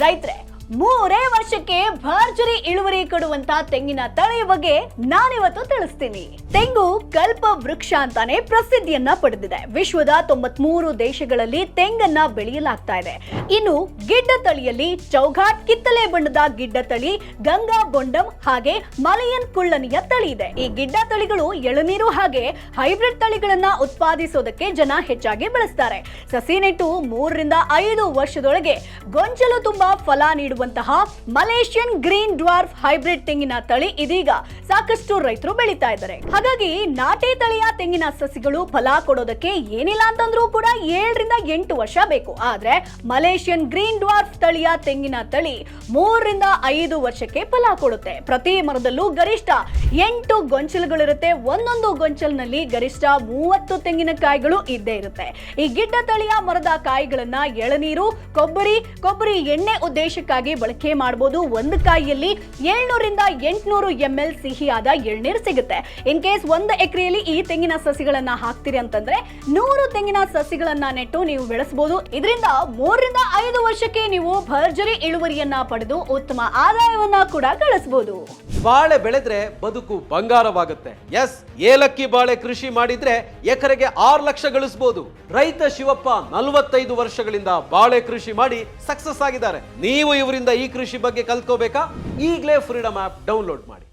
ರೈತ್ರೆ, 3 ವರ್ಷಕ್ಕೆ ಭರ್ಜರಿ ಇಳುವರಿ ಕೊಡುವಂತ ತೆಂಗಿನ ತಳಿಯ ಬಗ್ಗೆ ನಾನಿವತ್ತು ತಿಳಿಸ್ತೀನಿ. ತೆಂಗು ಕಲ್ಪ ವೃಕ್ಷ ಅಂತಾನೆ ಪ್ರಸಿದ್ಧಿಯನ್ನ ಪಡೆದಿದೆ. ವಿಶ್ವದ 93 ದೇಶಗಳಲ್ಲಿ ತೆಂಗನ್ನ ಬೆಳೆಯಲಾಗ್ತಾ ಇದೆ. ಇನ್ನು ಗಿಡ್ಡ ತಳಿಯಲ್ಲಿ ಚೌಘಾಟ್ ಕಿತ್ತಲೆ ಬಣ್ಣದ ಗಿಡ್ಡ ತಳಿ, ಗಂಗಾ ಬೊಂಡಂ ಹಾಗೆ ಮಲಯನ್ ಕುಳ್ಳನಿಯ ತಳಿ ಇದೆ. ಈ ಗಿಡ್ಡ ತಳಿಗಳು ಎಳನೀರು ಹಾಗೆ ಹೈಬ್ರಿಡ್ ತಳಿಗಳನ್ನ ಉತ್ಪಾದಿಸೋದಕ್ಕೆ ಜನ ಹೆಚ್ಚಾಗಿ ಬಳಸ್ತಾರೆ. ಸಸಿ ನೆಟ್ಟು 3 ರಿಂದ 5 ವರ್ಷದೊಳಗೆ ಗೊಂಚಲು ತುಂಬಾ ಫಲ ನೀಡುವಂತಹ ಮಲೇಷಿಯನ್ ಗ್ರೀನ್ ಡ್ವಾರ್ಫ್ ಹೈಬ್ರಿಡ್ ತೆಂಗಿನ ತಳಿ ಇದೀಗ ಸಾಕಷ್ಟು ರೈತರು ಬೆಳೀತಾ ಇದ್ದಾರೆ. ಹಾಗಾಗಿ ನಾಟಿ ತಳಿಯ ತೆಂಗಿನ ಸಸಿಗಳು ಫಲ ಕೊಡೋದಕ್ಕೆ ಏನಿಲ್ಲ ಅಂತಂದ್ರೂ ಕೂಡ 7 ರಿಂದ 8 ವರ್ಷ ಬೇಕು. ಆದ್ರೆ ಮಲೇಷಿಯನ್ ಗ್ರೀನ್ ಡ್ವಾರ್ಫ್ ತಳಿಯ ತೆಂಗಿನ ತಳಿ 3 ರಿಂದ 5 ವರ್ಷಕ್ಕೆ ಫಲ ಕೊಡುತ್ತೆ. ಪ್ರತಿ ಮರದಲ್ಲೂ ಗರಿಷ್ಠ 8 ಗೊಂಚಲುಗಳಿರುತ್ತೆ. ಒಂದೊಂದು ಗೊಂಚಲಿನಲ್ಲಿ ಗರಿಷ್ಠ 30 ತೆಂಗಿನಕಾಯಿಗಳು ಇದ್ದೇ ಇರುತ್ತೆ. ಈ ಗಿಡ್ಡ ತಳಿಯ ಮರದ ಕಾಯಿಗಳನ್ನ ಎಳನೀರು, ಕೊಬ್ಬರಿ ಎಣ್ಣೆ ಉದ್ದೇಶಕ್ಕಾಗಿ ಬಳಕೆ ಮಾಡಬಹುದು. ಒಂದು ಕಾಯಿಯಲ್ಲಿ 700 ರಿಂದ 800 ml ಸಿಹಿಯಾದ ಎಳ್ನೀರು ಸಿಗುತ್ತೆ. ಇನ್ ಕೇಸ್ 1 ಎಕರೆಯಲ್ಲಿ ಈ ತೆಂಗಿನ ಸಸಿಗಳನ್ನ ಹಾಕ್ತಿರಿ ಅಂತಂದ್ರೆ 100 ತೆಂಗಿನ ಸಸಿಗಳನ್ನ ನೆಟ್ಟು ನೀವು ಬೆಳೆಸಬಹುದು. ಇದರಿಂದ 3 ರಿಂದ 5 ವರ್ಷಕ್ಕೆ ನೀವು ಭರ್ಜರಿ ಇಳುವರಿಯನ್ನ ಪಡೆದು ಉತ್ತಮ ಆದಾಯವನ್ನ ಕೂಡ ಗಳಿಸಬಹುದು. ಬಾಳೆ ಬೆಳೆದ್ರೆ ಬದುಕು ಬಂಗಾರವಾಗುತ್ತೆ. ಎಸ್, ಏಲಕ್ಕಿ ಬಾಳೆ ಕೃಷಿ ಮಾಡಿದ್ರೆ ಎಕರೆಗೆ 6 ಲಕ್ಷ ಗಳಿಸಬಹುದು. ರೈತ ಶಿವಪ್ಪ 45 ವರ್ಷಗಳಿಂದ ಬಾಳೆ ಕೃಷಿ ಮಾಡಿ ಸಕ್ಸಸ್ ಆಗಿದ್ದಾರೆ. ನೀವು ಇವರಿಂದ ಈ ಕೃಷಿ ಬಗ್ಗೆ ಕಲ್ತ್ಕೋಬೇಕಾ? ಈಗಲೇ ಫ್ರೀಡಮ್ ಆಪ್ ಡೌನ್ಲೋಡ್ ಮಾಡಿ.